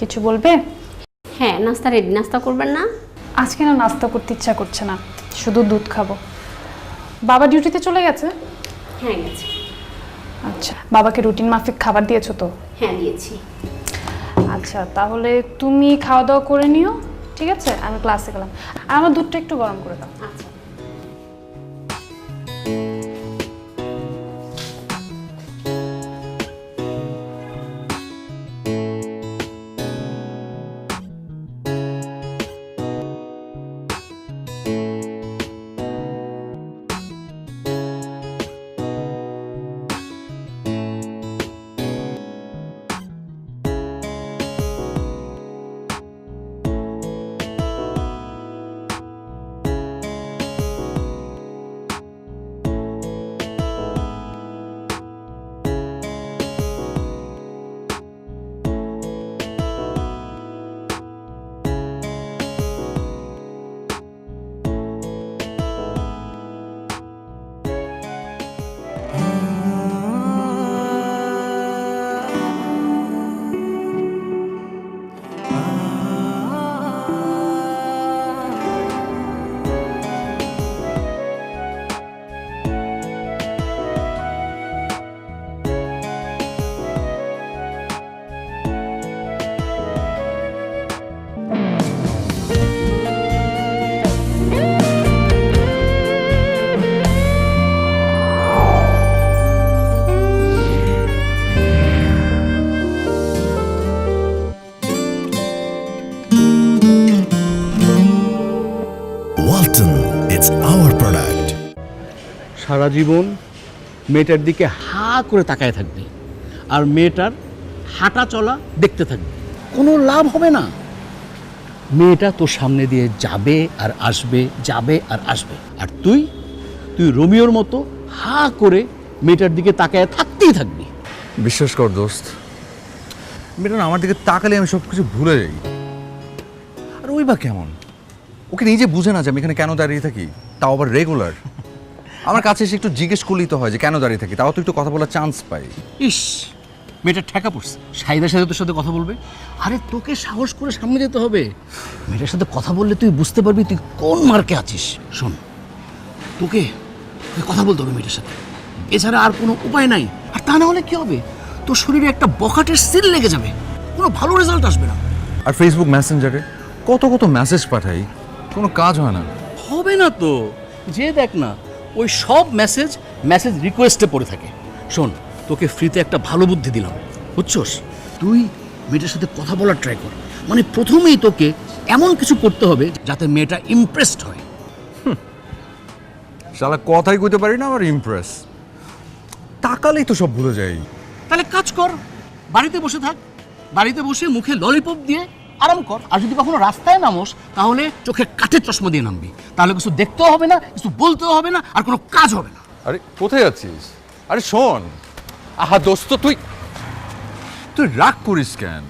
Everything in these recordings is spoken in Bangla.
কিছু বলবে? হ্যাঁ, নাস্তা রেডি। নাস্তা করবেন না? আজকে না নাস্তা করতে ইচ্ছা করছে না, শুধু দুধ খাবো। বাবা ডিউটিতে চলে গেছে? হ্যাঁ, গেছে। আচ্ছা, বাবাকে রুটিন মাফিক খাবার দিয়েছো তো? হ্যাঁ, দিয়েছি। আচ্ছা, তাহলে তুমি খাওয়া দাওয়া করে নিও, ঠিক আছে? আমি ক্লাসে গেলাম। আর আমার দুধটা একটু গরম করে দাও। আচ্ছা। Walton, it's our product. সারা জীবন মেয়েটার দিকে হা করে তাকায় থাকবি আর মেয়েটার হাঁটা চলা দেখতে থাকবি, কোনো লাভ হবে না। মেয়েটা তোর সামনে দিয়ে যাবে আর আসবে, যাবে আর আসবে, আর তুই রোমিওর মতো হা করে মেয়েটার দিকে তাকায় থাকতেই থাকবি। বিশ্বাস কর দোস্ত, মেয়েটা না আমার দিকে তাকালে আমি সব কিছু ভুলে যাই। আর ওই বা কেমন, ওকে নিজে বুঝে না যে আমি এখানে কেন দাঁড়িয়ে থাকি, তাও আবার রেগুলার। আমার কাছে এসে একটু জিজ্ঞেস করলেই তো হয় যে কেন দাঁড়িয়ে থাকি, তাও তো একটু কথা বলার চান্স পাই। ইস, মেয়েটা ঠেকা পড়ছে, সাইদের সাথে তোর সাথে কথা বলবে। আরে তোকে সাহস করে সামনে যেতে হবে। মেয়েটার সাথে কথা বললে তুই বুঝতে পারবি তুই কোন মার্কে আছিস। শোন, তোকে কথা বলতে হবে মেয়েটার সাথে, এছাড়া আর কোনো উপায় নাই। আর তা না হলে কি হবে, তোর শরীরে একটা বখাটের সিল লেগে যাবে, কোনো ভালো রেজাল্ট আসবে না। আর ফেসবুক মেসেঞ্জারে কত কত মেসেজ পাঠাই, কোনো কাজ হয় না। হবে না তো, যে দেখ না ওই সব মেসেজ রিকোয়েস্টে পড়ে থাকে। শোন, তোকে ফ্রিতে একটা ভালো বুদ্ধি দিলাম, বুঝছস? তুই মেয়েটার সাথে কথা বলার ট্রাই কর। মানে প্রথমেই তোকে এমন কিছু করতে হবে যাতে মেয়েটা ইমপ্রেসড হয়। শালা কথাই কইতে পারি না, আমার ইমপ্রেস। তাকালেই তো সব ভুলে যাই। তাহলে কাজ কর, বাড়িতে বসে থাক, বাড়িতে বসে মুখে ললিপপ দিয়ে আরাম কর। আর যদি কখনো রাস্তায় নামোস তাহলে চোখে কাঠের চশমা দিয়ে নামবি, তাহলে কিছু দেখতেও হবে না, কিছু বলতেও হবে না, আর কোনো কাজ হবে না। আরে কোথায় যাচ্ছিস? আরে শোন, আহা দোস্ত, তুই রাগ করিস কেন?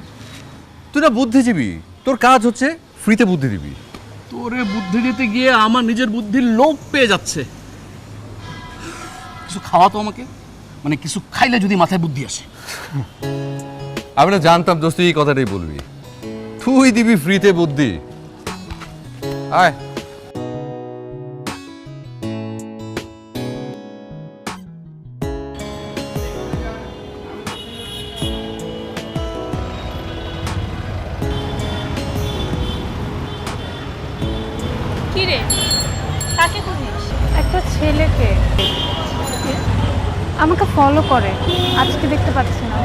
তুই না বুদ্ধিজীবী, তোর কাজ হচ্ছে ফ্রিতে বুদ্ধি দিবি। তোরে বুদ্ধি দিতে গিয়ে আমার নিজের বুদ্ধির লোভ পেয়ে যাচ্ছে। কিছু খাওয়া তো আমাকে, মানে কিছু খাইলে যদি মাথায় বুদ্ধি আসে। আমি না জানতাম দোস্ত এই কথাটাই বলবি, তুই দিবি ফ্রিতে বুদ্ধি। আয় কি রে, কাকে খুঁজিস? একটা ছেলেকে, আমাকে ফলো করে, আজকে দেখতে পাচ্ছি না।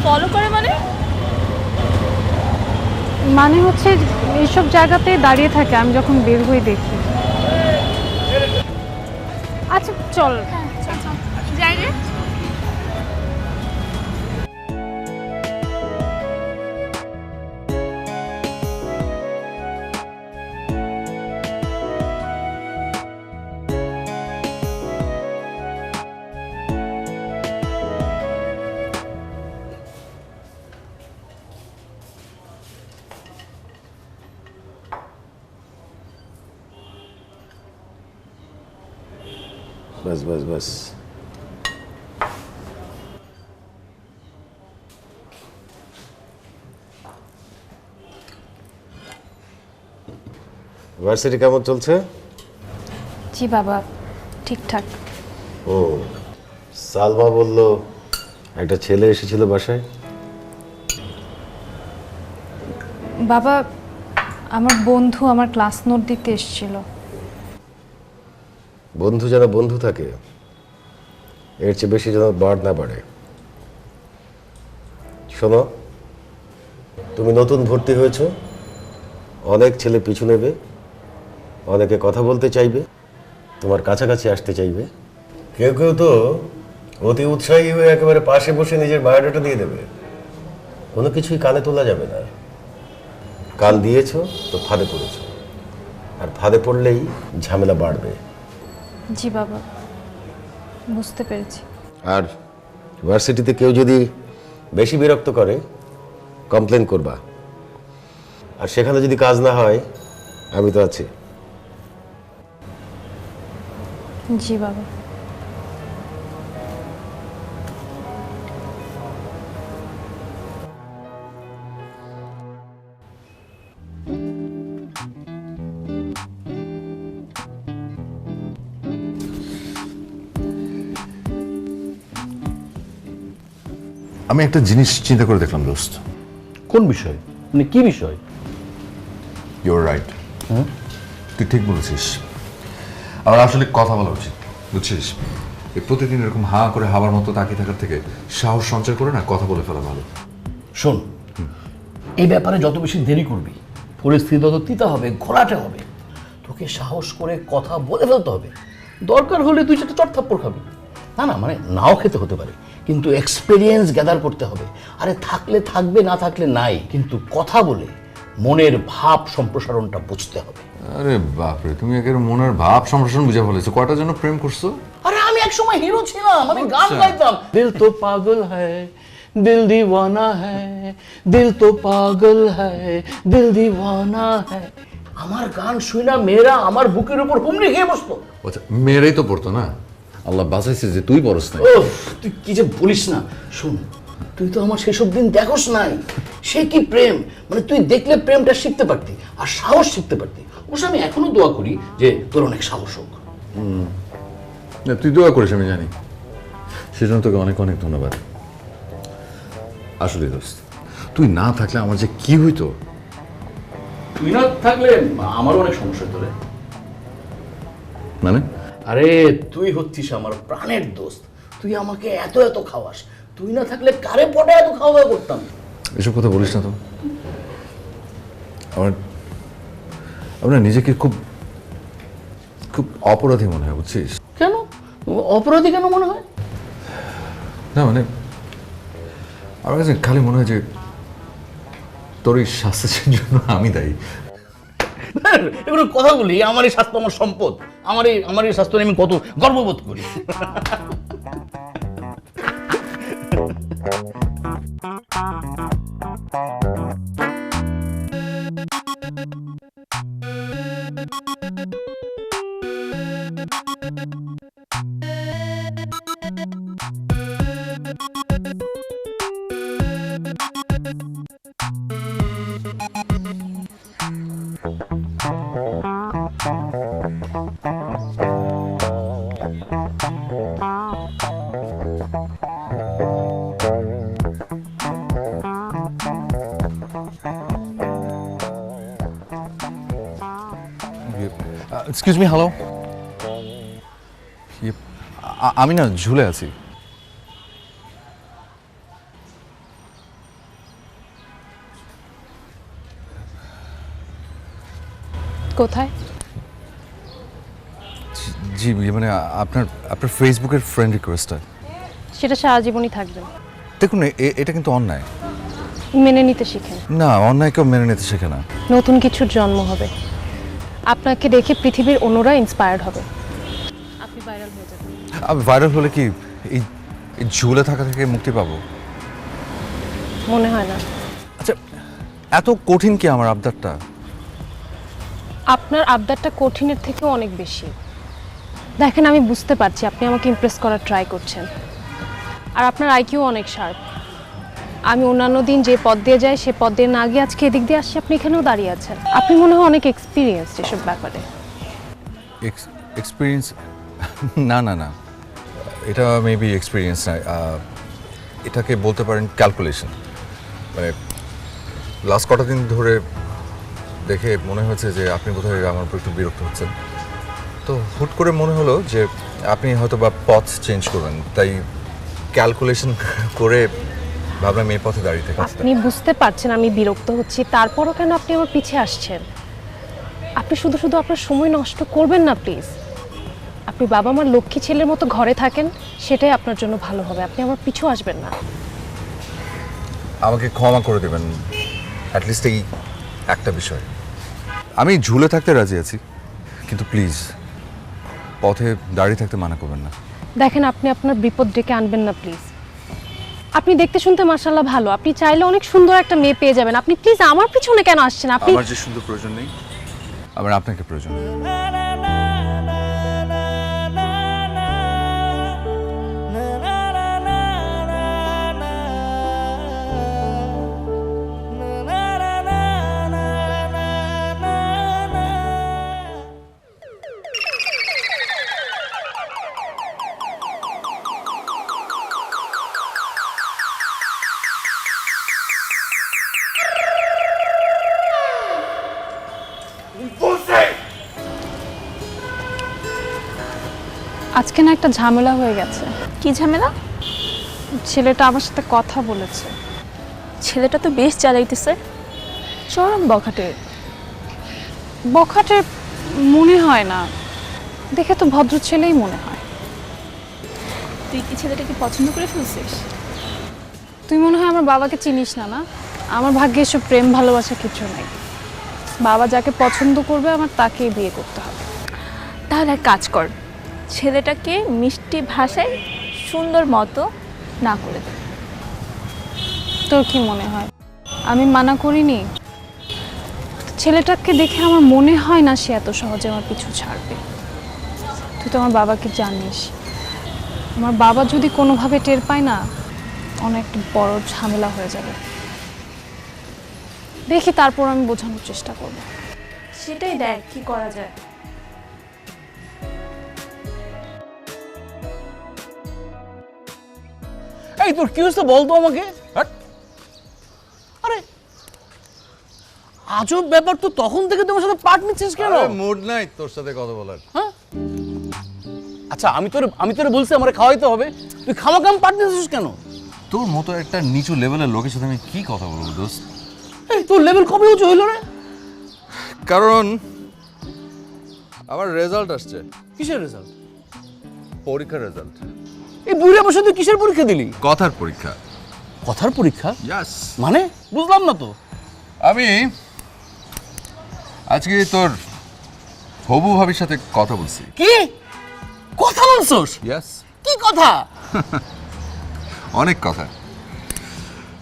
ফলো করে মানে? মানে হচ্ছে এইসব জায়গাতে দাঁড়িয়ে থাকে, আমি যখন বের হই দেখি। আচ্ছা চল। যাই রে। बस बस बस। ভার্সিটি কেমন চলছে? জি বাবা, ঠিকঠাক। ও, সালমা বলল একটা ছেলে এসেছিল বাসায়। বাবা, আমার বন্ধু আমার ক্লাস নোট দিতে এসেছিল। বন্ধু যেন বন্ধু থাকে, এর চেয়ে বেশি যেন বাড় না বাড়ে। শোনো, তুমি নতুন ভর্তি হয়েছো, অনেক ছেলে পিছু নেবে, অনেকে কথা বলতে চাইবে, তোমার কাছাকাছি আসতে চাইবে। কেউ কেউ তো অতি উৎসাহী হয়ে একেবারে পাশে বসে নিজের বায়োডাটা দিয়ে দেবে। কোনো কিছুই কানে তোলা যাবে না। কান দিয়েছো তো ফাঁদে পড়েছো, আর ফাঁদে পড়লেই ঝামেলা বাড়বে। জি বাবা, বুঝতে পেরেছি। আর ভার্সিটিতে কেউ যদি বেশি বিরক্ত করে, কমপ্লেন করবা। আর সেখানে যদি কাজ না হয়, আমি তো আছি। জি বাবা। আমি একটা জিনিস চিন্তা করে দেখলাম দোস্ত। কোন বিষয়? মানে কি বিষয়? ইউর রাইট, তুই ঠিক বলেছিস। আমার আসলে কথা বলা উচিত, বুঝছিস? এই প্রতিদিন এরকম হাঁ করে হাওয়ার মতো তাকিয়ে থাকার থেকে সাহস সঞ্চয় করে না কথা বলে ফেলা ভালো। শোন, এই ব্যাপারে যত বেশি দেরি করবি, পরিস্থিতি তত তিতা হবে, ঘোলাটে হবে। তোকে সাহস করে কথা বলে ফেলতে হবে। দরকার হলে তুই সেটা চটথাপ্পড় খাবি। না না, মানে নাও খেতে হতে পারে, কিন্তু এক্সপেরিয়েন্স গ্যাদার করতে হবে। আরে থাকলে থাকবে, না থাকলে নাই, কিন্তু কথা বলে মনের ভাব সম্প্রসারণটা বুঝতে হবে। আরে বাপরে, তুমি একের মনের ভাব সম্প্রসারণ বুঝে ফেলেছো। কয়টা জন্য প্রেম করছো? আরে আমি এক সময় হিরো ছিলাম, আমি গান গাইতাম। দিল তো পাগল হ্যায়, দিল দিওয়ানা হ্যায়, দিল তো পাগল হ্যায়, দিল দিওয়ানা হ্যায়। আমার গান শুই না মেয়েরা আমার বুকের উপর হুমড়ি খেয়ে বসতো। আচ্ছা, মেয়েরাই তো পড়তো না। আল্লাহ বাঁচাইছে যে তুই পড়স না। ওফ, তুই কি যে বলিস না। শোন, তুই তো আমার সেসব দিন দেখোস নাই। সে কি প্রেম, মানে তুই দেখলে প্রেমটা শিখতে পারতি, আর সাহস শিখতে পারতি। অবশ্য আমি এখনো দোয়া করি যে তোর অনেক সাহস হোক। না, তুই দোয়া করিস আমি জানি, সেজন্য তোকে অনেক অনেক ধন্যবাদ। আসলে দোস্ত, তুই না থাকলে আমার যে কি হইতো। তুই না থাকলে আমারও অনেক সমস্যা হতো রে। মানে? আরে তুই হচ্ছিস আমার প্রাণের দোস্ত, তুই আমাকে এত এত খাওয়াস। তুই না থাকলে কারে পটে এত খাওয়া দাওয়া করতাম। এসব কথা বলিস না তো। আমার নিজেকে খুব খুব অপরাধী মনে হয়, বুঝছিস? কেন অপরাধী কেন মনে হয়? না মানে আমার কাছে খালি মনে হয় যে তোর এই স্বাস্থ্যের জন্য আমি দায়ী। এগুলো কথা বলি, আমার এই স্বাস্থ্য আমার সম্পদ। আমার এই স্বাস্থ্য নিয়ে আমি কত গর্ববোধ করি। Excuse me, hello. আমি না ঝুলে আছি। কোথায়? জি মানে আপনার ফেসবুকের ফ্রেন্ড রিকোয়েস্টটা। সেটা সারা জীবনই থাকবে। দেখুন, এটা কিন্তু অন্যায়। মেনে নিতে শিখেন। না, অন্যায় কেউ মেনে নিতে শেখে না। নতুন কিছুর জন্ম হবে, আপনাকে দেখে পৃথিবীর অন্যরা ইন্সপায়ার্ড হবে, আপনি ভাইরাল হয়ে যাবেন। আমি ভাইরাল হলে কি এই ঝুলে থাকা থেকে মুক্তি পাবো? মনে হয় না। আচ্ছা, এত কঠিন কি আমার আবদারটা? আপনার আবদারটা কঠিনের থেকেও অনেক বেশি। দেখেন, আমি বুঝতে পারছি আপনি আমাকে ইমপ্রেস করার ট্রাই করছেন, আর আপনার আইকিউ অনেক শার্প, আমি অন্যান্য দিন যে পথ দিয়ে যাই সে পথ দিয়ে না গিয়ে আজকে এদিক দিয়ে আসছি, আপনি এখানেও দাঁড়িয়ে আছেন। আপনি মনে হয় অনেক এক্সপিরিয়েন্স এসব ব্যাপারে। এক্সপিরিয়েন্স? না না না, এটা মেবি এক্সপিরিয়েন্স না, এটাকে বলতে পারেন ক্যালকুলেশন। মানে লাস্ট কটা দিন ধরে দেখে মনে হয়েছে যে আপনি বোধহয় আমার উপর একটু বিরক্ত হচ্ছেন, তো হুট করে মনে হলো যে আপনি হয়তো বা পথ চেঞ্জ করবেন, তাই ক্যালকুলেশন করে ভাবলাম এই পথে দাঁড়িয়ে থেকে। আপনি বুঝতে পারছেন আমি বিরক্ত হচ্ছি, তারপরও কেন আপনি আমার পিছে আসছেন? আপনি শুধু শুধু আপনার সময় নষ্ট করবেন না প্লিজ। আপনি বাবা মার লক্ষ্মী ছেলের মতো ঘরে থাকেন, সেটাই আপনার জন্য ভালো হবে। আপনি আমার পিছু আসবেন না। আমাকে ক্ষমা করে দেবেন অ্যাটলিস্ট এই একটা বিষয়। আমি ঝুলে থাকতে রাজি আছি, কিন্তু প্লিজ পথে দাঁড়িয়ে থাকতে মানা করবেন না। দেখেন, আপনি আপনার বিপদ ডেকে আনবেন না প্লিজ। আপনি দেখতে শুনতে মাশাআল্লাহ ভালো, আপনি চাইলে অনেক সুন্দর একটা মেয়ে পেয়ে যাবেন। আপনি প্লিজ আমার পিছনে কেন আসছেন? আপনি আমার যে সুন্দর প্রয়োজন নেই, আমার আপনাকে প্রয়োজন। আজকে না একটা ঝামেলা হয়ে গেছে। কি ঝামেলা? ছেলেটা আমার সাথে কথা বলেছে। ছেলেটা তো বেশ জ্বালাইতেছে, চরম বখাটে। বখাটে মনে হয় না, দেখে তো ভদ্র ছেলেই মনে হয়। তুই কি ছেলেটাকে পছন্দ করে ফেলছিস? তুই মনে হয় আমার বাবাকে চিনিস না। না, আমার ভাগ্যে এসব প্রেম ভালোবাসা কিছু নাই। বাবা যাকে পছন্দ করবে আমার তাকেই বিয়ে করতে হবে। তাহলে এক কাজ কর, ছেলেটাকে মিষ্টি ভাষায় সুন্দর মতো না করে দে। তোর কি মনে হয় আমি মানা করিনি? ছেলেটাকে দেখে আমার মনে হয় না সে এত সহজে আমার পিছু ছাড়বে। তুই তো আমার বাবাকে জানিস, আমার বাবা যদি কোনোভাবে টের পায় না, অনেক বড় ঝামেলা হয়ে যাবে। দেখি তারপর আমি বোঝানোর চেষ্টা করব। সেটাই দেখ কি করা যায়। এই তোর কি হচ্ছে বলতো আমাকে? আরে আজব ব্যাপার, তো তখন থেকে তোমার সাথে পার্ট নিচ্ছিস কেন? মুড নাই তোর সাথে কথা বলার। হ্যাঁ, আচ্ছা আমি তোরে বলছি আমার খাওয়াইতে হবে, তুই খামাখাম পার্ট নিচ্ছিস কেন? তোর মতো একটা নিচু লেভেলের লোকের সাথে আমি কি কথা বলবো দোস্ত? এই তোর লেভেল কবে উঁচু হইল রে? কারণ আমার রেজাল্ট আসছে। কিসের রেজাল্ট? পরীক্ষার রেজাল্ট। এই বুড়ি বসে তুই কিসের পরীক্ষা দিলি? কথার পরীক্ষা। কথার পরীক্ষা? ইয়াস। মানে বুঝলাম না তো। আমি আজকে তোর হবু ভাবির সাথে কথা বলছি। কি কথা বলছস? ইয়াস, কি কথা? অনেক কথা।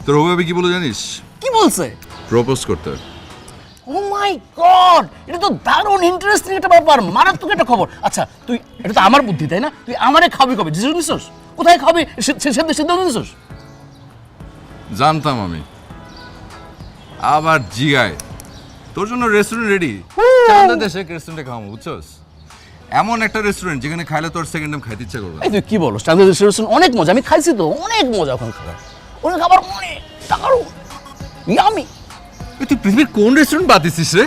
তোর হবু ভাবি কি বলে জানিস? কি বলছে? প্রপোজ করতে। ও মাই গড, এটা তো দারুণ ইন্টারেস্টিং একটা ব্যাপার, মারাত্মক একটা খবর। আচ্ছা তুই, এটা তো আমার বুদ্ধি তাই না? তুই আমারে খাবি কবে? ডিসিশন নিছস? কোথায় খাবি সিদ্ধান্ত নিছস? জানতাম আমি। আবার জিগায় তোর জন্য রেস্টুরেন্ট রেডি। চাঁদা দেশে রেস্টুরেন্টে খাওয়াবো, বুঝছস? এমন একটা রেস্টুরেন্ট যেখানে খাইলে তোর সেকেন্ড টাইম খাইতে ইচ্ছা করবে। এই তুই কি বলস? চাঁদের রেস্টুরেন্ট অনেক মজা, আমি খাইছি তো, অনেক মজা ওখানে খাবার। ওখানে খাবার অনেক দারুণ, ইয়ামি। তুই পৃথিবীর কোন রেস্টুরেন্ট বাদ দিছিস রে?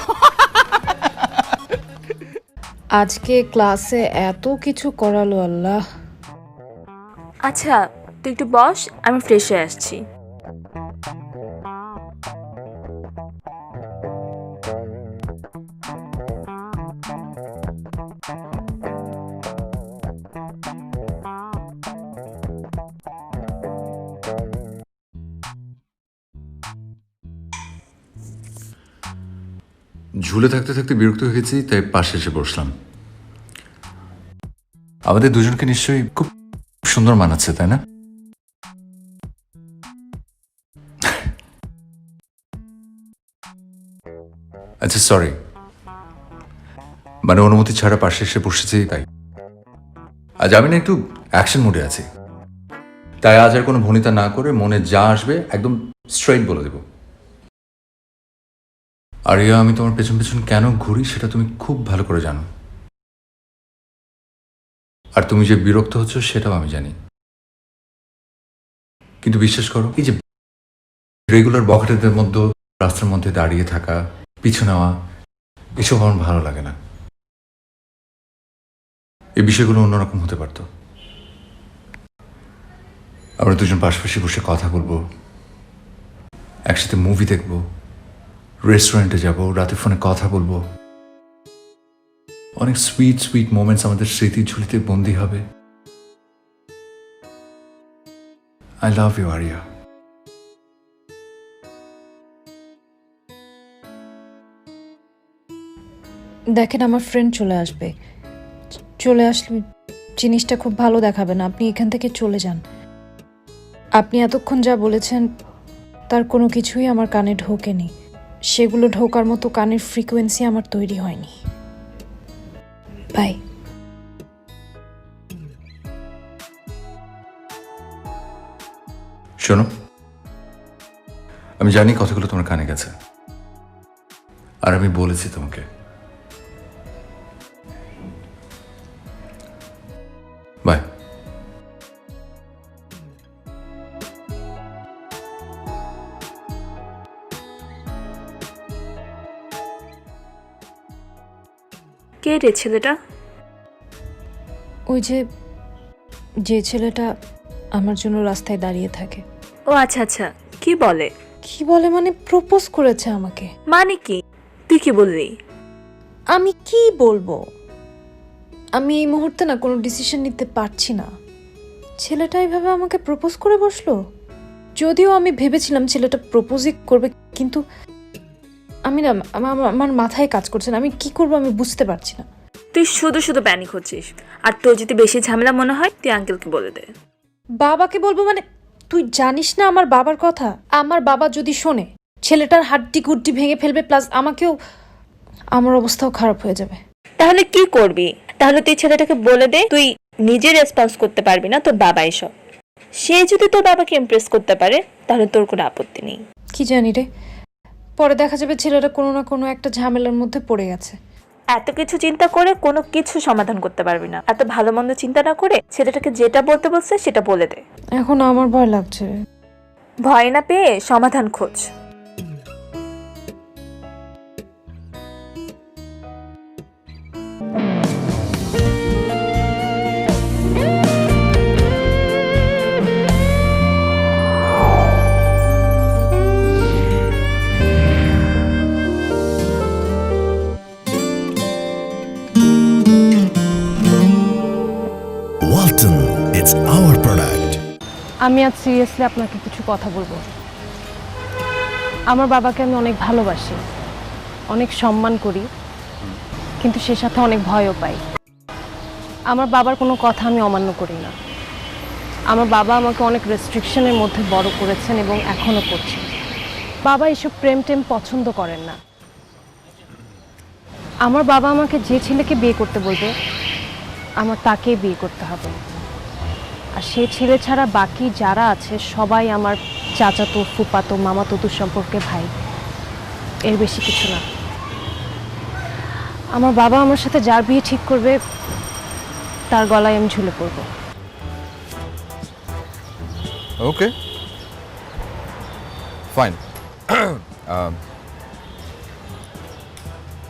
আজকে ক্লাসে এত কিছু করালো আল্লাহ। আচ্ছা তুই একটু বস, আমি ফ্রেশ হয়ে আসছি। ঝুলে থাকতে থাকতে বিরক্ত হয়েছি, তাই পাশে এসে বসলাম। আমাদের দুজনকে নিশ্চয়ই খুব সুন্দর মানাচ্ছে, তাই না? আচ্ছা সরি, মানে অনুমতি ছাড়া পাশে এসে বসেছি তাই। আজ আমি না একটু অ্যাকশন মুডে আছি, তাই আজ আর কোনো ভনিতা না করে মনে যা আসবে একদম স্ট্রেইট বলে দেব। আরিয়া, আমি তোমার পেছন পেছন কেন ঘুরি সেটা তুমি খুব ভালো করে জানো, আর তুমি যে বিরক্ত হচ্ছ সেটাও আমি জানি। কিন্তু বিশ্বাস করো, এই যে রেগুলার বখাটেদের মধ্যে রাস্তার মধ্যে দাঁড়িয়ে থাকা, পিছু নেওয়া, এসব আমার ভালো লাগে না। এই বিষয়গুলো অন্যরকম হতে পারতো। আমরা দুজন পাশাপাশি বসে কথা বলবো, একসাথে মুভি দেখবো, রেস্টুরেন্টে যাব, রাতে ফোনে কথা বলবো, অনেক সুইট সুইট মোমেন্টস আমাদের স্মৃতির ঝুলিতে বন্দী হবে। I love you Aria. দেখেন, আমার ফ্রেন্ড চলে আসবে। চলে আসলে জিনিসটা খুব ভালো দেখাবে না। আপনি এখান থেকে চলে যান। আপনি এতক্ষণ যা বলেছেন তার কোনো কিছুই আমার কানে ঢোকেনি। সেগুলো ঢোকার মতো কানের ফ্রিকোয়েন্সি আমার তৈরি হয়নি। বাই। শোনো, আমি জানি কথাগুলো তোমার কানে গেছে, আর আমি বলেছি তোমাকে। বাই। কে রে ছেলেটা? ওই যে ছেলেটা আমার জন্য রাস্তায় দাঁড়িয়ে থাকে। ও আচ্ছা আচ্ছা, কি বলে? কি বলে মানে প্রপোজ করেছে আমাকে। মানে কি? তুই কি বললি? আমি কি বলবো? আমি এই মুহূর্তে না কোনো ডিসিশন নিতে পারছি না। ছেলেটা এইভাবে আমাকে প্রপোজ করে বসলো। যদিও আমি ভেবেছিলাম ছেলেটা প্রপোজই করবে, কিন্তু আমি না, আমার মাথায় কাজ করছে না। আমি কি করবো আমি বুঝতে পারছি না। তুই শুধু শুধু প্যানিক হচ্ছিস। আর তোর যদি বেশি ঝামেলা মনে হয় তুই আঙ্কেলকে বলে দে। বাবাকে বলবো মানে? তুই জানিস না আমার বাবার কথা। আমার বাবা যদি শোনে, ছেলেটার হাড্ডি গুড্ডি ভেঙে ফেলবে, প্লাস আমাকেও, আমার অবস্থাও খারাপ হয়ে যাবে। তাহলে কি করবি? তাহলে তুই ছেলেটাকে বলে দে তুই নিজে রেসপন্স করতে পারবি না, তোর বাবা এসব। সে যদি তোর বাবাকে ইমপ্রেস করতে পারে তাহলে তোর কোনো আপত্তি নেই। কি জানি রে, পরে দেখা যাবে ছেলেটা কোনো না কোনো একটা ঝামেলার মধ্যে পড়ে গেছে। এত কিছু চিন্তা করে কোনো কিছু সমাধান করতে পারবি না। এত ভালো মন্দ চিন্তা না করে ছেলেটাকে যেটা বলতে বলছে সেটা বলে দে। এখন আমার ভয় লাগছে। ভয় না পেয়ে সমাধান খোঁজ। Walton, it's our product. আমি আজ সিরিয়াসলি আপনাকে কিছু কথা বলবো। আমার বাবাকে আমি অনেক ভালোবাসি, অনেক সম্মান করি, কিন্তু সে সাথে অনেক ভয়ও পাই। আমার বাবার কোনো কথা আমি অমান্য করি না। আমার বাবা আমাকে অনেক রেস্ট্রিকশনের মধ্যে বড় করেছেন এবং এখনও করছেন। বাবা এসব প্রেম টেম পছন্দ করেন না। আমার বাবা আমাকে যে ছেলেকে বিয়ে করতে বলবে আমার তাকেই বিয়ে করতে হবে। আর সে ছেলে ছাড়া বাকি যারা আছে সবাই আমার চাচাতো, ফুপাতো, মামাতো সম্পর্কে ভাই, এর বেশি কিছু না। আমার বাবা আমার সাথে যার বিয়ে ঠিক করবে তার গলায় আমি ঝুলে পড়ব। ওকে, ফাইন।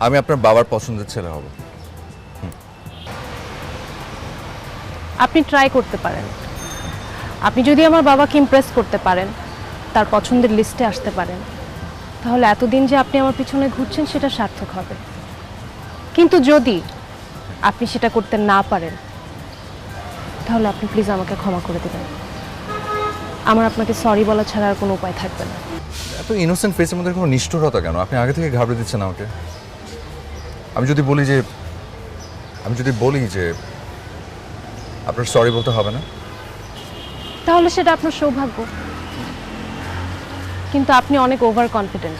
আমি আপনার বাবার পছন্দের ছেলে হব। আপনি ট্রাই করতে পারেন। আপনি যদি আমার বাবাকে ইমপ্রেস করতে পারেন, তার পছন্দের লিস্টে আসতে পারেন, তাহলে এতদিন যে আপনি আমার পিছনে ঘুরছেন সেটা সার্থক হবে। কিন্তু যদি আপনি সেটা করতে না পারেন তাহলে আপনি প্লিজ আমাকে ক্ষমা করে দেবেন। আমার আপনাকে সরি বলা ছাড়া আর কোনো উপায় থাকবে না। এত ইনোসেন্ট ফেসের মধ্যে কোনো নিষ্ঠুরতা কেন? আপনি আগে থেকে ঘাবড়ে দিচ্ছেন আমাকে। আমি যদি বলি যে আপনার সরি বলতে হবে না, তাহলে সেটা আপনার সৌভাগ্য। কিন্তু আপনি অনেক ওভার কনফিডেন্ট।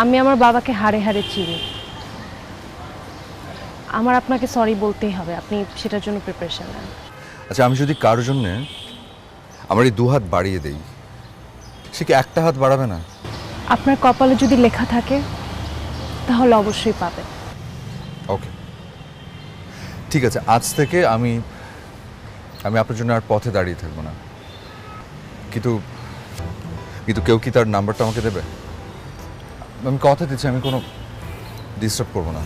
আমি আমার বাবাকে হাড়ে হাড়ে চিনি। আমার আপনাকে সরি বলতেই হবে। আপনি সেটার জন্য প্রিপারেশন নেন। আচ্ছা আমি যদি কারোর জন্য আমার এই 2 হাত বাড়িয়ে দেই, সে কি একটা হাত বাড়াবে না? আপনার কপালে যদি লেখা থাকে তাহলে অবশ্যই পাবে। ওকে, ঠিক আছে, আজ থেকে আমি আপনার জন্য আর পথে দাঁড়িয়ে থাকবো না। কিন্তু কেউ কি তার নাম্বারটা আমাকে দেবে? আমি কথা দিচ্ছি আমি কোনো ডিস্টার্ব করবো না।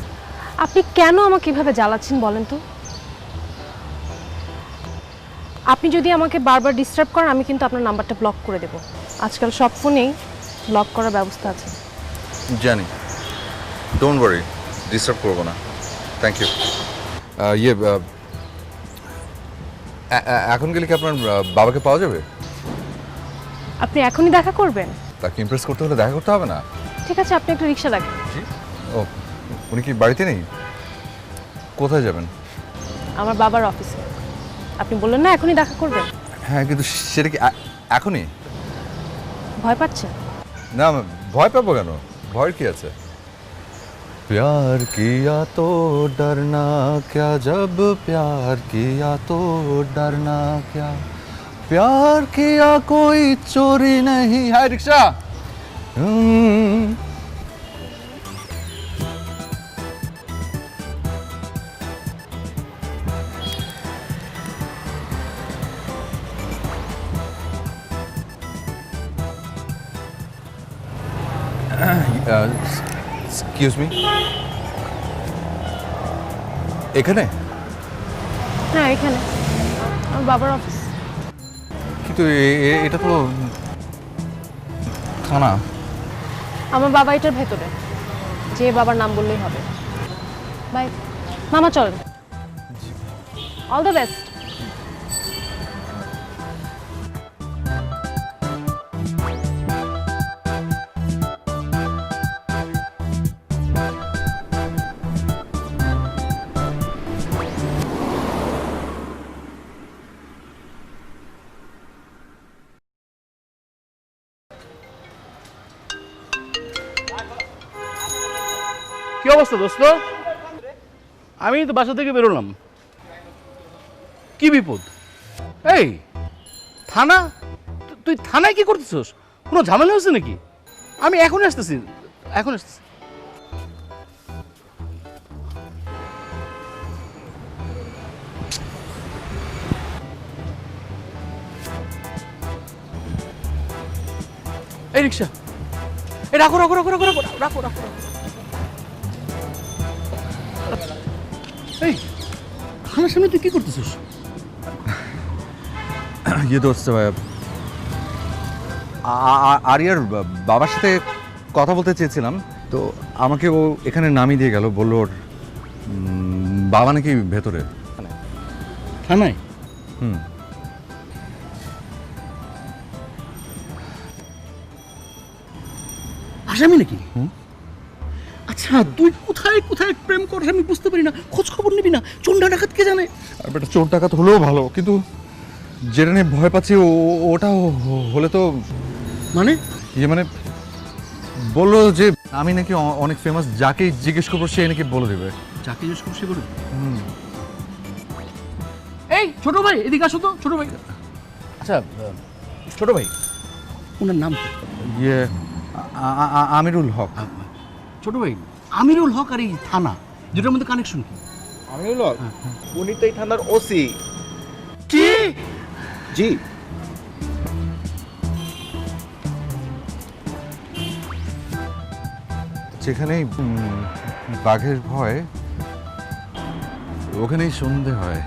আপনি কেন আমাকে এভাবে জ্বালাচ্ছেন বলেন তো? আপনি যদি আমাকে বারবার ডিস্টার্ব করেন আমি কিন্তু আপনার নাম্বারটা ব্লক করে দেব। আজকাল সব ফোনেই ব্লক করার ব্যবস্থা আছে। জানি, ডোন্ট ওয়ারি, ডিস্টার্ব করবো না। Thank you. এখন গেলে কি আপনার বাবাকে পাওয়া যাবে? আপনি এখনই দেখা করবেন? তাকে ইমপ্রেস করতে হলে দেখা করতে হবে না? ঠিক আছে, আপনি একটু রিক্সা রাখেন। জি। ও, উনি কি বাড়িতে নেই? কোথায় যাবেন? আমার বাবার অফিসে। আপনি বললেন না এখনই দেখা করবেন। হ্যাঁ, কিন্তু সেটা কি এখনই? ভয় পাচ্ছেন? না, ভয় পাবো কেন? ভয়ের কি আছে? प्यार किया तो डरना क्या, जब प्यार किया तो डरना क्या, प्यार किया कोई चोरी नहीं है। रिक्शा। এক্সকিউজ মি, এখানে? হ্যাঁ এখানে, আমার বাবার অফিস। কিন্তু এটা তো থানা। আমার বাবা এটার ভেতরে, যে বাবার নাম বললেই হবে। বাই মামা, চলেন। All the best. কি অবস্থা দোস্ত? আমি তো বাসা থেকে বেরোলাম। কি বিপদ? এই থানা? তুই থানায় কি করতেছিস? কোনো ঝামেলা হয়েছে নাকি? আমি এখনই আসতেছি, এখন আসতেছি। এই রিক্সা, এই রাখো রাখো রাখো রাখো রাখো রাখো রাখো। এই থানার সামনে তুই কি করতেছিস? ইয়ে দোস্ত, আরিয়ার বাবার সাথে কথা বলতে চেয়েছিলাম, তো আমাকে ও এখানে নামিয়ে দিয়ে গেল, বললো ওর বাবা নাকি ভেতরে। থানায়? হুম। আসামি নাকি? আচ্ছা, তুই কোথায় কোথায় প্রেম করিস আমি বুঝতে পারি না। খোঁজ খবর নিবি না? চন্ডা ডাকাত কে জানে? আর বেটা, চোর ডাকাত হলেও ভালো, কিন্তু যেটা নিয়ে ভয় পাচ্ছি ওটা হলে তো মানে ইয়ে মানে বললো যে আমি নাকি অনেক ফেমাস, যাকে জিজ্ঞেস করবো সে নাকি বলে দেবে। চাকরি জিজ্ঞেস করছি বলে? এই ছোট ভাই, এদিকে আসো তো। ছোট ভাই, আচ্ছা ছোট ভাই, ওনার নাম কি? ইয়ে আমিরুল হক। ছোট ভাই, আমিরুল হক আর এই থানা, যেটার মধ্যে কানেকশন কি? আমিরুল হক উনি তো এই থানার ওসি। কি? জি। যেখানেই বাঘের ভয় ওখানেই সন্ধে হয়।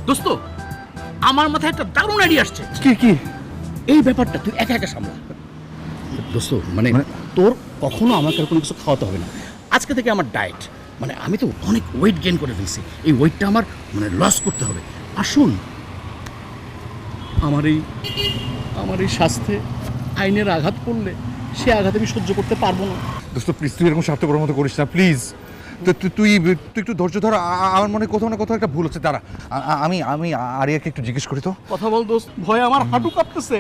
দোস্ত, আমার মাথায় একটা দারুণ আইডিয়া আসছে। কি কি? এই ব্যাপারটা তুই একা একা সামলা। দোস্ত, মানে তোর কখনো আমাকে আর কোনো কিছু খাওয়াতে হবে না। আজকে থেকে আমার ডায়েট, মানে আমি তো অনেক ওয়েট গেইন করে ফেলছি, এই ওয়েটটা আমার মানে লস করতে হবে। আর শোন, আমার এই স্বাস্থ্যে আইনের আঘাত পড়লে সে আঘাত আমি সহ্য করতে পারবো না। দোস্ত প্লিজ, তুই এরকম স্বার্থপরের মতো করিস না প্লিজ। তুই একটু ধৈর্য ধর। আমার মনে কোথাও না কোথাও একটা ভুল হচ্ছে। দাঁড়া, আমি আরিয়াকে একটু জিজ্ঞেস করি তো। কথা বল দোস্ত, ভয়ে আমার হাঁটু কাঁপতেছে।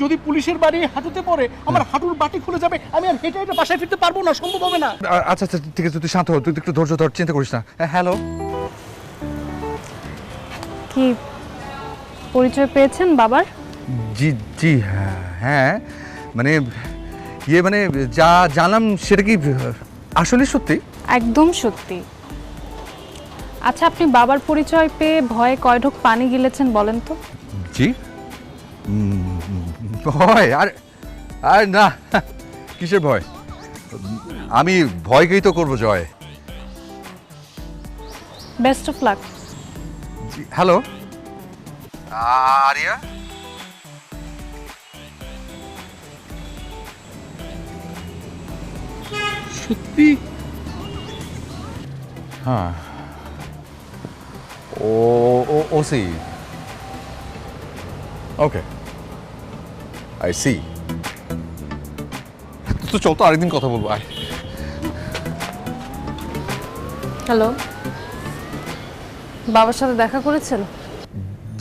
যদি পুলিশের বাড়ি হাঁটুতে পড়ে আমার হাঁটুর বাটি খুলে যাবে, আমি আর হেঁটে হেঁটে বাসায় ফিরতে পারবো না, সম্ভব হবে না। আচ্ছা আচ্ছা, ঠিক আছে, তুই শান্ত হ, তুই একটু ধৈর্য ধর, চিন্তা করিস না। হ্যালো, কি পরিচয় পেয়েছেন বাবার? জি জি হ্যাঁ হ্যাঁ, মানে মানে যা জানলাম সেটা কি আসলে সত্যি? একদম সত্যি। আচ্ছা, আপনি বাবার পরিচয় পেয়ে ভয়ে কয় ঢোক পানি গিলেছেন বলেন তো? জি ভয়? আর আর না, কিসের ভয়? আমি ভয়কেই তো করবো জয়। Best of luck. Hello Aria, সত্যি? হ্যাঁ ও ওসি, ওকে আই সি। তো চল তো আরেকদিন কথা বলবো। আয়। হ্যালো, বাবার সাথে দেখা করেছেন?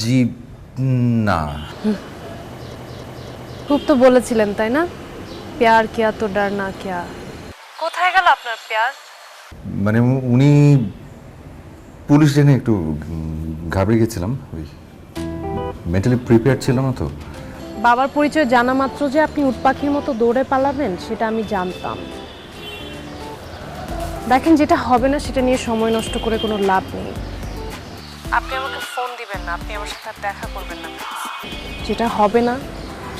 জি না। খুব তো বলেছিলেন তাই না, প্যার কিয়া তো ডর না কিয়া। কোথায় গেল আপনার প্যার? মানে উনি পুলিশ জেনে একটু ঘাবড়ে গেছিলাম, ওই মেন্টালি প্রিপেয়ার ছিলাম না তো। বাবার পরিচয় জানা মাত্র যে আপনি উট পাখির মতো দৌড়ে পালাবেন সেটা আমি জানতাম। দেখেন, যেটা হবে না সেটা নিয়ে সময় নষ্ট করে কোনো লাভ নেই। আপনি আমাকে ফোন দিবেন না, আপনি আমার সাথে আর দেখা করবেন না। যেটা হবে না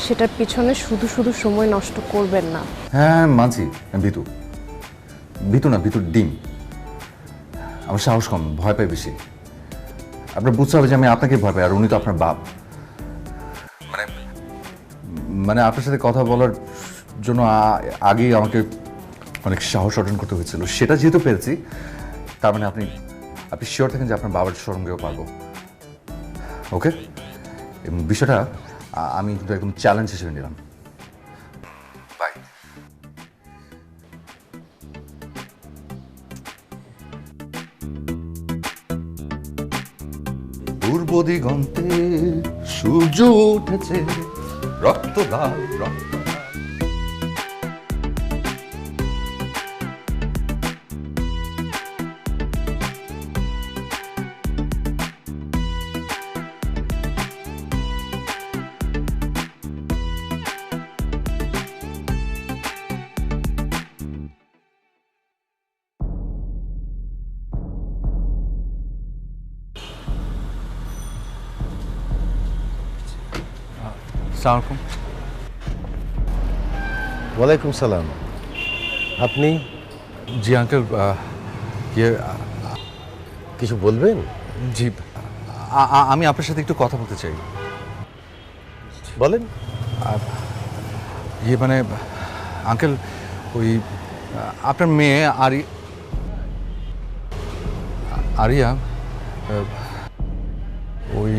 সেটার পিছনে শুধু শুধু সময় নষ্ট করবেন না। হ্যাঁ মানছি, ভিতু ভিতু না, ভিতুর ডিম। আমার সাহস কম, ভয় পাই বেশি। আপনার বুঝতে হবে যে আমি আপনাকে ভয় পাই, আর উনি তো আপনার বাপ। মানে মানে আপনার সাথে কথা বলার জন্য আগেই আমাকে অনেক সাহস অর্জন করতে হয়েছিল। সেটা যেহেতু পেরেছি, তার মানে আপনি শিওর থাকেন যে আপনার বাবার সঙ্গেও পারবো। ওকে, বিষয়টা আমি কিন্তু একদম চ্যালেঞ্জ হিসেবে নিলাম। বাই। পূর্ব দিগন্তে সূর্য উঠেছে, রক্ত লাল রক্ত। আসসালামু ওয়ালাইকুম সালাম। আপনি? জি আঙ্কেল, ইয়ে কিছু বলবেন? জি আমি আপনার সাথে একটু কথা বলতে চাই। বলেন। ইয়ে মানে আঙ্কেল, ওই আপনার মেয়ে আরিয়া, ওই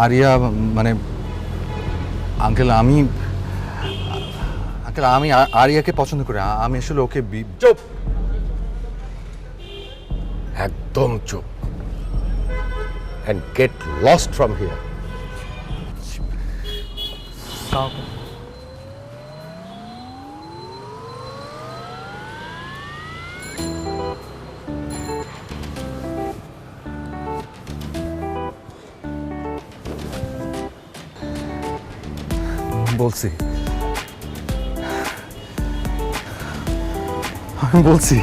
আরিয়া মানে আঙ্কেল আমি আরিয়াকে পছন্দ করি। আমি আসলে ওকে চুপ, একদম চুপ, and get lost from here. বলছি, আমি বলছি।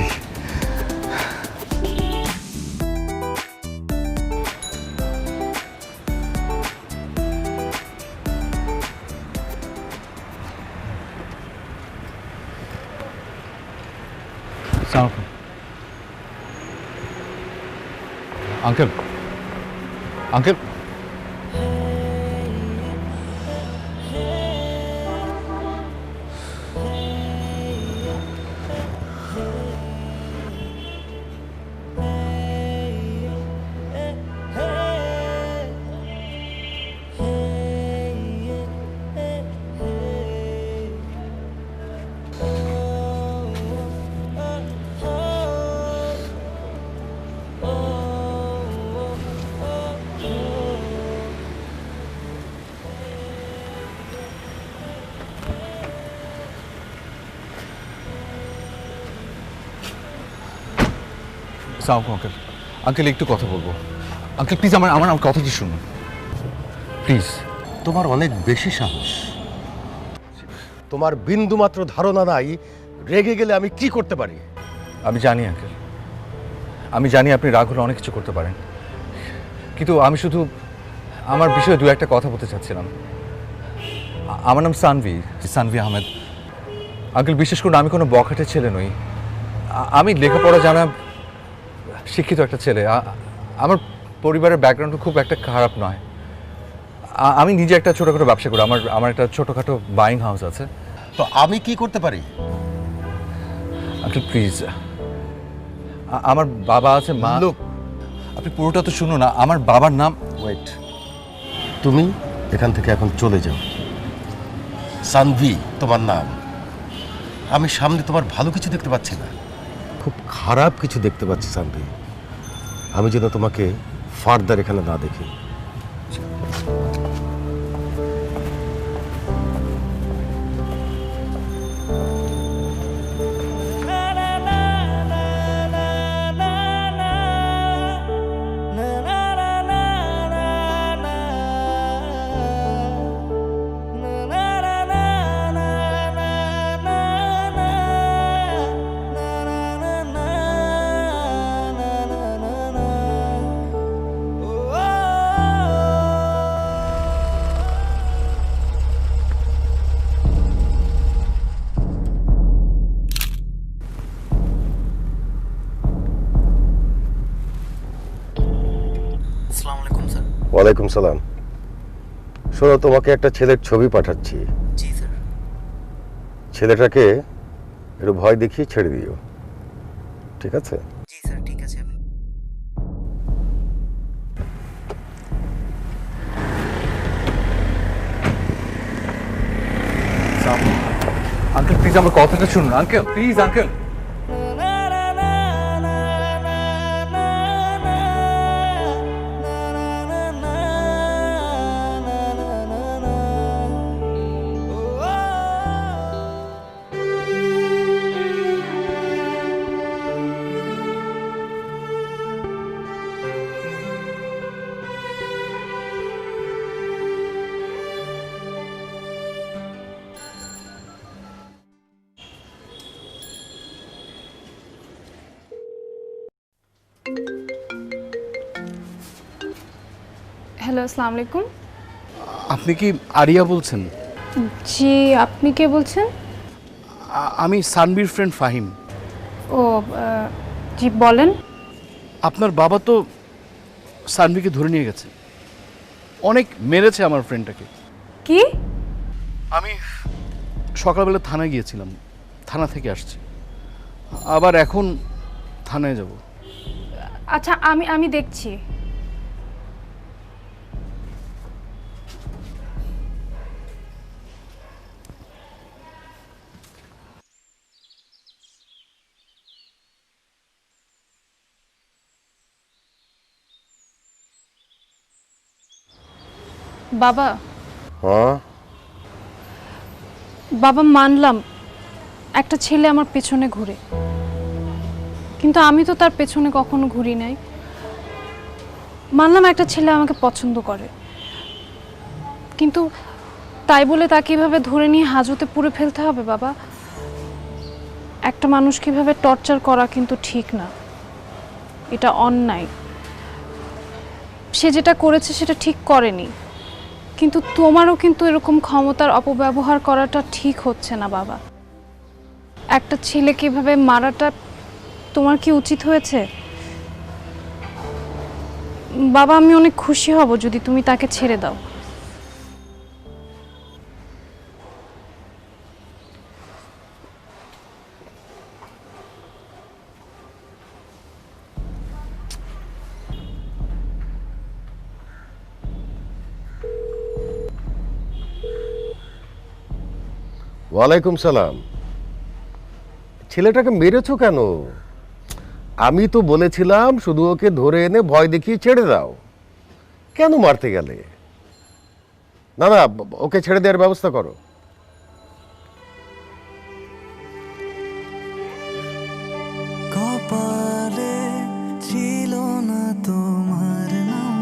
আঙ্কেল আঙ্কেল, আঙ্কেল আঙ্কেল একটু কথা বলবো। আঙ্কেল প্লিজ আমার আমার আমার কথাটা শুনুন প্লিজ। তোমার অনেক বেশি সাহস। তোমার বিন্দুমাত্র ধারণা নাই রেগে গেলে আমি কি করতে পারি। আমি জানি আঙ্কেল, আমি জানি আপনি রাগ হলে অনেক কিছু করতে পারেন, কিন্তু আমি শুধু আমার বিষয়ে দু একটা কথা বলতে চাচ্ছিলাম। আমার নাম সানভি, সানভি আহমেদ। আঙ্কেল বিশ্বাস করুন আমি কোনো বখাটের ছেলে নই। আমি লেখাপড়া জানা শিক্ষিত একটা ছেলে। আমার পরিবারের ব্যাকগ্রাউন্ড খুব একটা খারাপ নয়। আমি নিজে একটা ছোটোখাটো ব্যবসা করি, আমার একটা ছোটোখাটো বাইং হাউস আছে। তো আমি কি করতে পারি? আঙ্কেল প্লিজ, আমার বাবা আছে, মা। লোক, আপনি পুরোটা তো শুনুন না। আমার বাবার নাম ওয়েট, তুমি এখান থেকে এখন চলে যাও। সানভি তোমার নাম। আমি সামনে তোমার ভালো কিছু দেখতে পাচ্ছি না, খুব খারাপ কিছু দেখতে পাচ্ছি সানভি। আমি যেন তোমাকে ফার্দার এখানে না দেখি। ওয়ালাইকুম সালাম। শোনো, তোমাকে একটা ছেলের ছবি পাঠাচ্ছি। জি স্যার। ছেলেটাকে একটু ভয় দেখিয়ে ছেড়ে দিও, ঠিক আছে? জি স্যার, ঠিক আছে। আঙ্কেল প্লিজ আমার কথাটা শুনুন। Uncle please, uncle. হ্যালো, আসসালামু আলাইকুম। আপনি কি আরিয়া বলছেন? জি, আপনি কে বলছেন? আমি সানবির ফ্রেন্ড ফাহিম। ও, জি বলেন। আপনার বাবা তো সানবিকে ধরে নিয়ে গেছে, অনেক মেরেছে আমার ফ্রেন্ডটাকে। কি? আমি সকালবেলা থানায় গিয়েছিলাম, থানা থেকে আসছি, আবার এখন থানায় যাব। আচ্ছা, আমি দেখছি। বাবা, হ্যাঁ, বাবা মানলাম একটা ছেলে আমার পেছনে ঘুরে, কিন্তু আমি তো তার পেছনে কখনো ঘুরি নাই। মানলাম একটা ছেলে আমাকে পছন্দ করে, কিন্তু তাই বলে তাকে এভাবে ধরে নিয়ে হাজতে পুরে ফেলতে হবে? বাবা, একটা মানুষকে এভাবে টর্চার করা কিন্তু ঠিক না, এটা অন্যায়। সে যেটা করেছে সেটা ঠিক করেনি, কিন্তু তোমারও কিন্তু এরকম ক্ষমতার অপব্যবহার করাটা ঠিক হচ্ছে না বাবা। একটা ছেলেকে এভাবে মারাটা তোমার কি উচিত হয়েছে? বাবা, আমি অনেক খুশি হব যদি তুমি তাকে ছেড়ে দাও। ওয়ালাইকুম সালাম। ছেলেটাকে মেরেছো কেন? আমি তো বলেছিলাম শুধু ওকে ধরে এনে ভয় দেখিয়ে ছেড়ে দাও, কেন মারতে গেলে? না না, ওকে ছেড়ে দেওয়ার ব্যবস্থা করো। কপালে ছিল না তোমার নাম,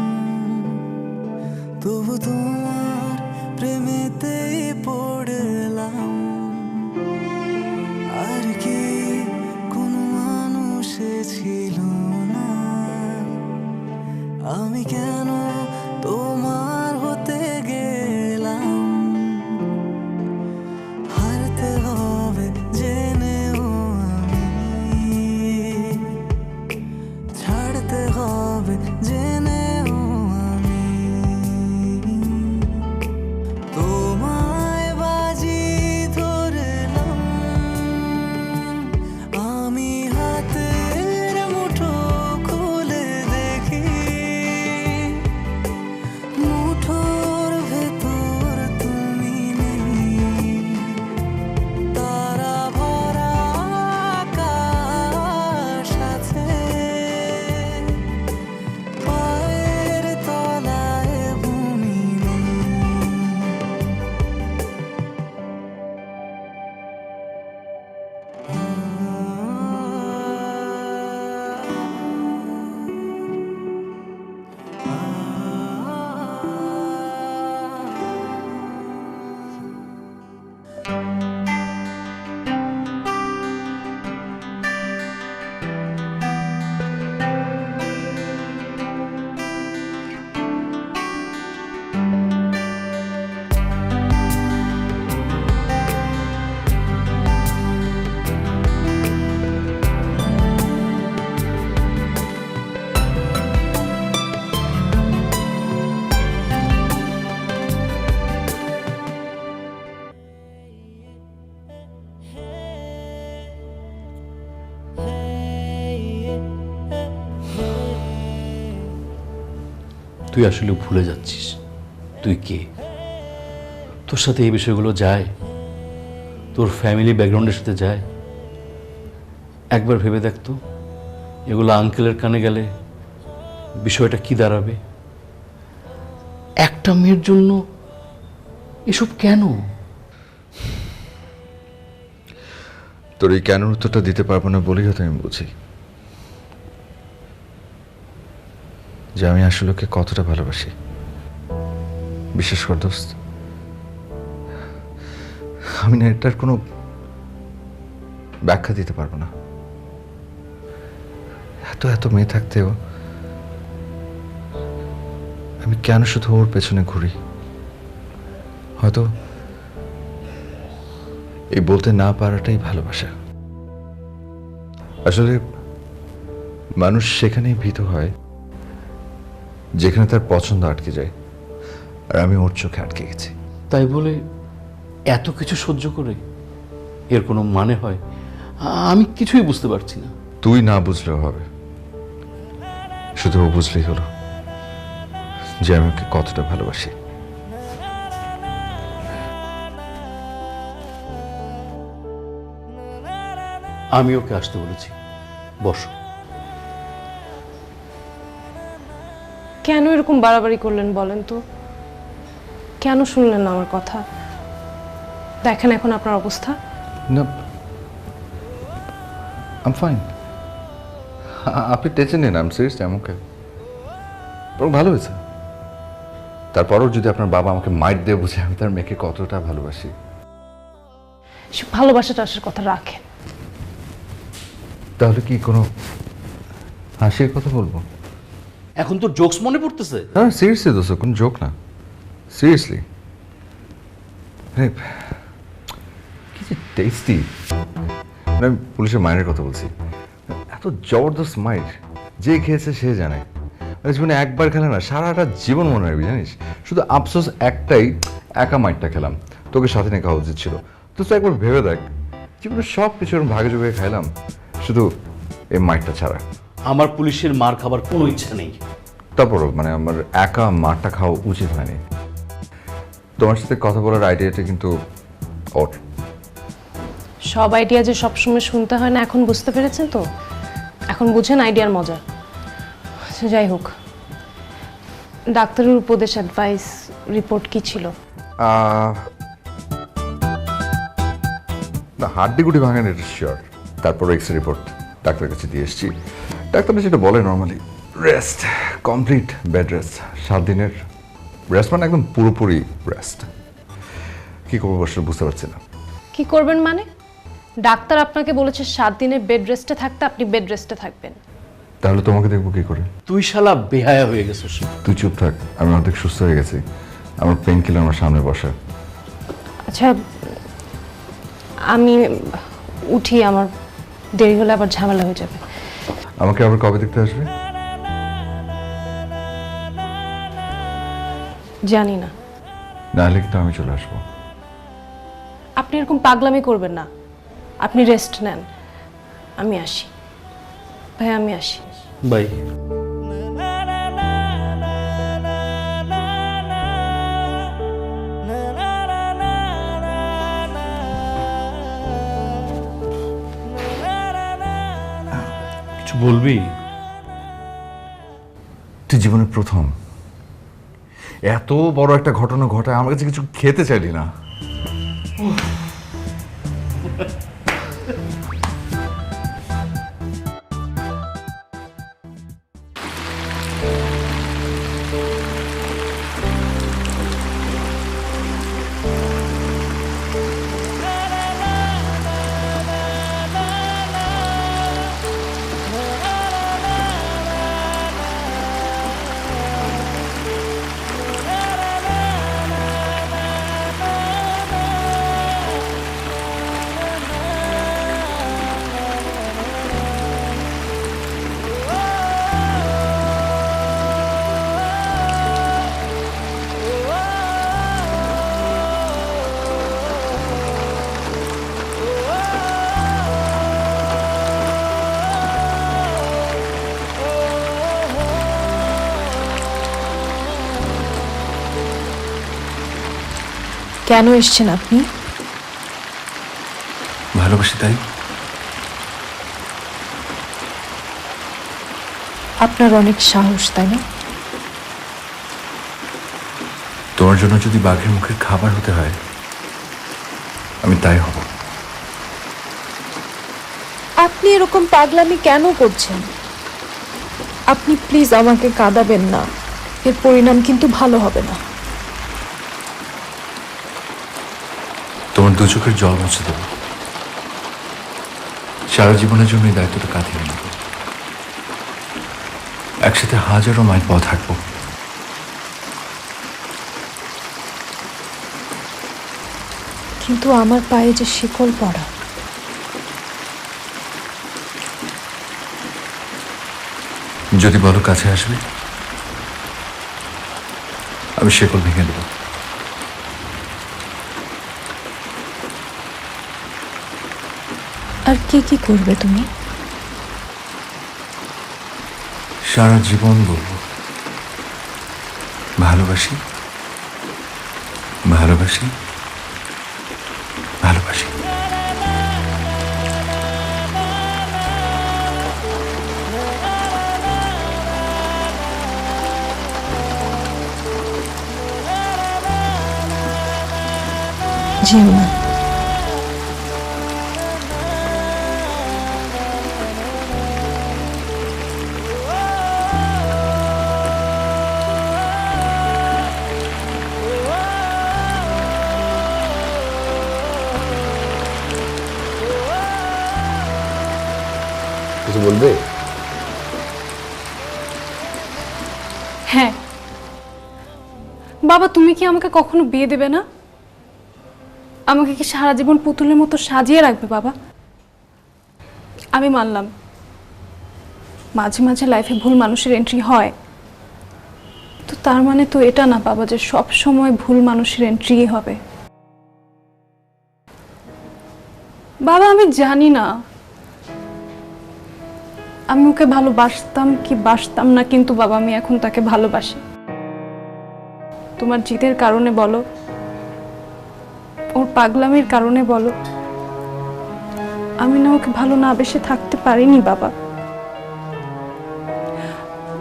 আমি কেন তোমার হতে গেলাম, হারতে হবে জেনেও আমি, ছাড়তে হবে জেনেও আমি, তোমায় বাজি ধরলাম আমি, হাতের মুঠো খুলে দেখি, মুঠোর ভেতর তুমি নেই, তারা ভরা আকাশ আছে, পায়ের তলায় ভূমি নেই। তুই আসলে ভুলে যাচ্ছিস তুই কে। তোর সাথে এই বিষয়গুলো যায়, তোর ফ্যামিলি ব্যাকগ্রাউন্ডের সাথে যায়। একবার ভেবে দেখ তো, এগুলো আঙ্কেলের কানে গেলে বিষয়টা কি দাঁড়াবে। একটা মেয়ের জন্য এসব কেন? তোর এই কেন উত্তরটা দিতে পারবো না বলেই হয়তো আমি বুঝি যে আমি আসলে ওকে কতটা ভালোবাসি। বিশ্বাস কর দোস্ত, আমি না এটার কোনো ব্যাখ্যা দিতে পারবো না। এত এত মেয়ে থাকতেও আমি কেন শুধু ওর পেছনে ঘুরি। হয়তো এই বলতে না পারাটাই ভালোবাসা। আসলে মানুষ সেখানেই ভীত হয় যেখানে তার পছন্দ আটকে যায়, আর আমি ওর চোখে আটকে গেছি। তাই বলে এত কিছু সহ্য করে এর কোনো মানে হয়? আমি কিছুই বুঝতে পারছি না। তুই না বুঝলেও হবে, শুধু ও বুঝলেই হলো যে আমি ওকে কতটা ভালোবাসি। আমি ওকে আসতে বলেছি, বসো। কেন এরকম বাড়াবাড়ি করলেন বলেন তো? কেন শুনলেন না আমার কথা? দেখেন এখন আপনার অবস্থা। না, আম ফাইন। আপনি টেনশন নিন, আম সিরিয়াসলি আম ওকে। ভালো হয়েছে। তারপরও যদি আপনার বাবা আমাকে মাইট দিয়ে বুঝে আমি তার মেয়েকে কতটা ভালোবাসি। সে ভালোবাসাটা আসার কথা রাখেন। তাহলে কি কোনো হাসির কথা বলবো? এখন তো জোকস মনে পড়তেছে? হ্যাঁ সিরিয়াসলি দোস্ত, কোনো জোক না, সিরিয়াসলি। কি যে টেস্টি। আমি পুলিশের মায়ের কথা বলছি, এত জবরদস্ত মাইর যে খেয়েছে সে জানে। জীবনে একবার খেলে না, সারাটা জীবন মনে রাখবি জানিস। শুধু আফসোস একটাই, একা মাইরটা খেলাম, তোকে সাথে নিয়ে খাওয়া উচিত ছিল। তো একবার ভেবে দেখ, জীবনে সব কিছু ভাগে জোগে খাইলাম, শুধু এই মাইরটা ছাড়া। আমার পুলিশের মার খাবার কোনো ইচ্ছা নেই। তারপরও মানে আমার একা মারটা খাওয়া উচিত হয়নি। তোমার সাথে কথা বলার আইডিয়াটা কিন্তু ওর। সব আইডিয়া যে সবসময় শুনতে হয় না, এখন বুঝতে পেরেছেন তো? এখন বুঝেন আইডিয়ার মজা। আচ্ছা যাই হোক, ডাক্তারের উপদেশ, অ্যাডভাইস, রিপোর্ট কি ছিল? না, হাড্ডি গুটি ভাঙেন এটা শিওর। তারপর এক্সরে রিপোর্ট ডাক্তারের কাছে দিয়ে এসেছি। ডাক্তাররা যেটা বলে normally rest, complete bed rest, 7 দিনের রেস্ট, মানে একদম পুরোপুরি রেস্ট। কি করবো আসলে বুঝতে পারছি না। কি করবেন মানে? ডাক্তার আপনাকে বলেছে 7 দিনের বেড রেস্টে থাকতে, আপনি বেড রেস্টে থাকবেন। তাহলে তোমাকে দেখবো কি করে? তুই শালা বেহায়া হয়ে গেছিস। তুই চুপ থাক, আমি অর্ধেক সুস্থ হয়ে গেছি। আমার পেন কিলার আমার সামনে বসা। আচ্ছা আমি উঠি, আমার দেরি হলে আবার ঝামেলা হয়ে যাবে। আমাকে আবার কবে দেখতে আসবে? জানি না। না হলে কিন্তু আমি চলে আসবো। আপনি এরকম পাগলামি করবেন না, আপনি রেস্ট নেন, আমি আসি। ভাই আমি আসি। বাই। কিছু বলবি? তুই জীবনে প্রথম এত বড় একটা ঘটনা ঘটায় আমার কাছে কিছু খেতে চাইলি না। কেন এসছেন আপনি? ভালোবাসি তাই। আপনার অনেক সাহস, তাই না? তোমার জন্য যদি বাঘের মুখে খাবার হতে হয় আমি তাই হব। আপনি এরকম পাগলামি কেন করছেন? আপনি প্লিজ আমাকে কাঁদাবেন না, এর পরিণাম কিন্তু ভালো হবে না। তোমার দু চোখের জল মুছে দেবো। সারা জীবনের জন্য এই দায়িত্বটা কাঁধে নেব। একসাথে হাজারো মাইল পথ হাঁটবো। কিন্তু আমার পায়ে যে শিকল পড়া। যদি বলো কাছে আসবে আমি শিকল ভেঙে দেবো। আর কি কি করবে তুমি? সারা জীবন বলবো ভালোবাসি ভালোবাসি ভালোবাসি। যেও না। কিছু বলবে? হ্যাঁ বাবা, তুমি কি আমাকে কখনো বিয়ে দেবে না? আমাকে কি সারা জীবন পুতুলের মতো সাজিয়ে রাখবে বাবা? আমি মানলাম মাঝে মাঝে লাইফে ভুল মানুষের এন্ট্রি হয়, তো তার মানে তো এটা না বাবা যে সব সময় ভুল মানুষের এন্ট্রি হবে। বাবা আমি জানি না আমি ওকে ভালোবাসতাম কি বাসতাম না, কিন্তু বাবা আমি এখন তাকে ভালোবাসি। তোমার জিদের কারণে বলো, ওর পাগলামির কারণে বলো, আমি না ওকে ভালো না বেশে থাকতে পারিনি বাবা।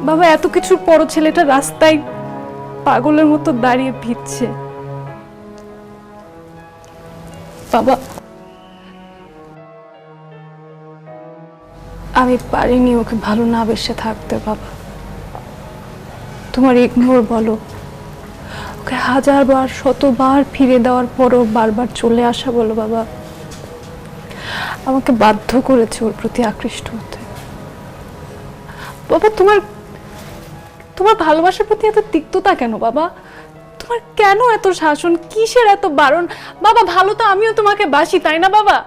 বাবা এত কিছুর পরও ছেলেটা রাস্তায় পাগলের মতো দাঁড়িয়ে ভিজছে। বাবা আমি পারিনি ওকে ভালো না বেশে থাকতে বাবা। তোমার ইগনোর বলো, ওকে হাজারবার শতবার ফিরে দেওয়ার পরও বারবার চলে আসা বলো বাবা, আমাকে বাধ্য করেছে ওর প্রতি আকৃষ্ট হতে। বাবা তোমার তোমার ভালোবাসার প্রতি এত তিক্ততা কেন বাবা? তোমার কেন এত শাসন, কিসের এত বারণ? বাবা ভালো তো আমিও তোমাকে বাসি, তাই না বাবা?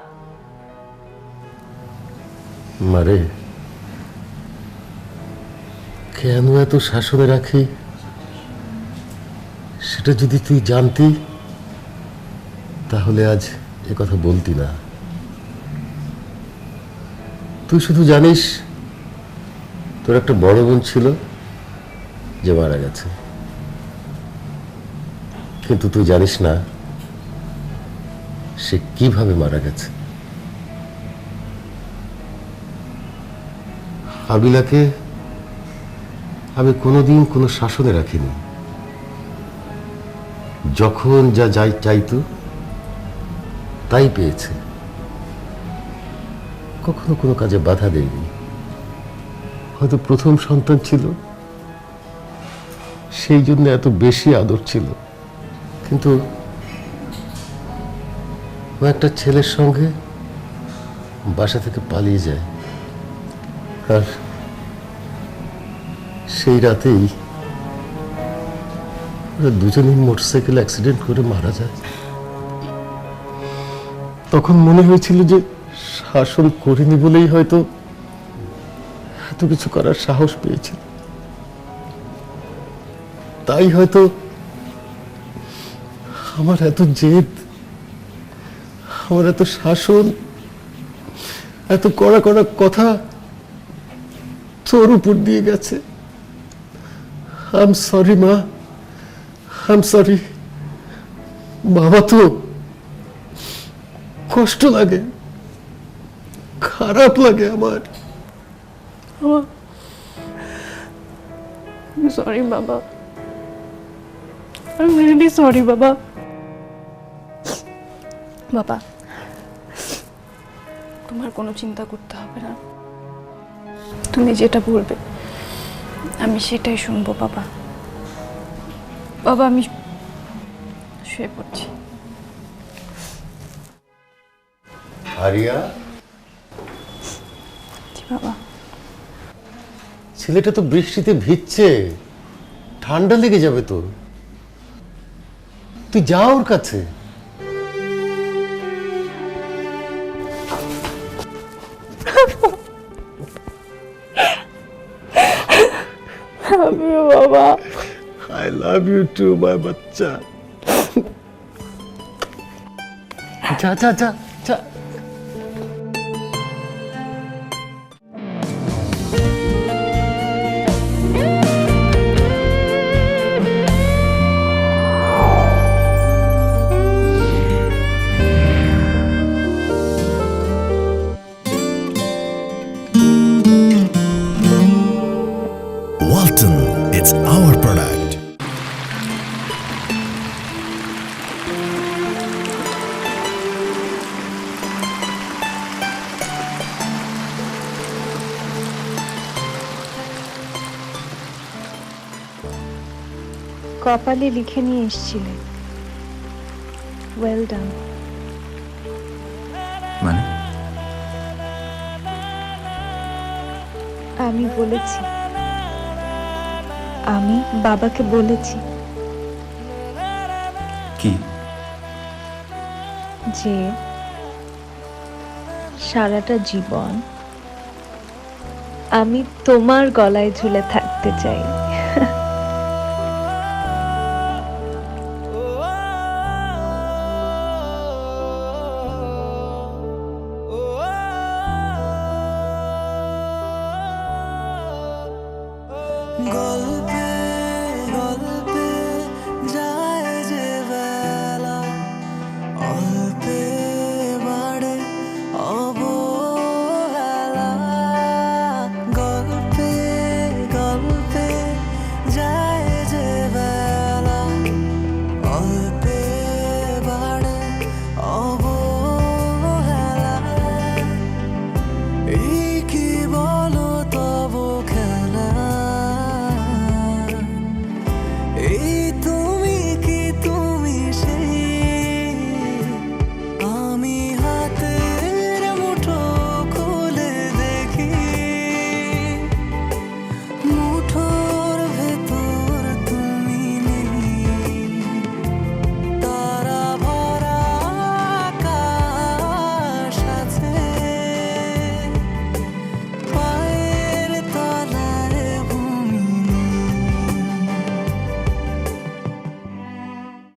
মারে, কেন এত শাসনে রাখি সেটা যদি তুই জানতি তাহলে আজ এ কথা বলতি না। তুই শুধু জানিস তোর একটা বড় বোন ছিল যে মারা গেছে, কিন্তু তুই জানিস না সে কিভাবে মারা গেছে। আবিলাকে আমি কোনোদিন কোনো শাসনে রাখিনি। যখন যা চাইতো তাই পেয়েছে, কখনো কোনো কাজে বাধা দেয়নি। হয়তো প্রথম সন্তান ছিল, সেই জন্য এত বেশি আদর ছিল। কিন্তু ও একটা ছেলের সঙ্গে বাসা থেকে পালিয়ে যায়, আর সেই রাতেই ওরা দুজনেই মোটরসাইকেল অ্যাক্সিডেন্ট করে মারা যায়। তখন মনে হয়েছিল যে শাসন করিনি বলেই হয়তো এত কিছু করার সাহস পেয়েছিল। তাই হয়তো আমার এত জেদ, আমার এত শাসন, এত কড়া কড়া কথা তোর উপর দিয়ে গেছে। আই এম সরি মা, আই এম সরি। বাবা তো কষ্ট লাগে, খারাপ লাগে আমার। সরি বাবা, আই এম রিয়েলি সরি বাবা। বাবা তোমার কোনো চিন্তা করতে হবে না, তুমি যেটা বলবে আমি সেটাই শুনবো বাবা। বাবা আমি শুয়ে পড়ছি। আরিয়া, জি বাবা। ছেলেটা তো বৃষ্টিতে ভিজছে, ঠান্ডা লেগে যাবে তো। তুই যা ওর কাছে। বাবা I love you too, my বাচ্চা। যা যা যা যা। Walton, it's our product. কপালে লিখে নিয়ে এসেছিলে, ওয়েল ডান। মানে আমি বলেছি, আমি বাবাকে বলেছি কি? যে সারাটা জীবন আমি তোমার গলায় ঝুলে থাকতে চাই।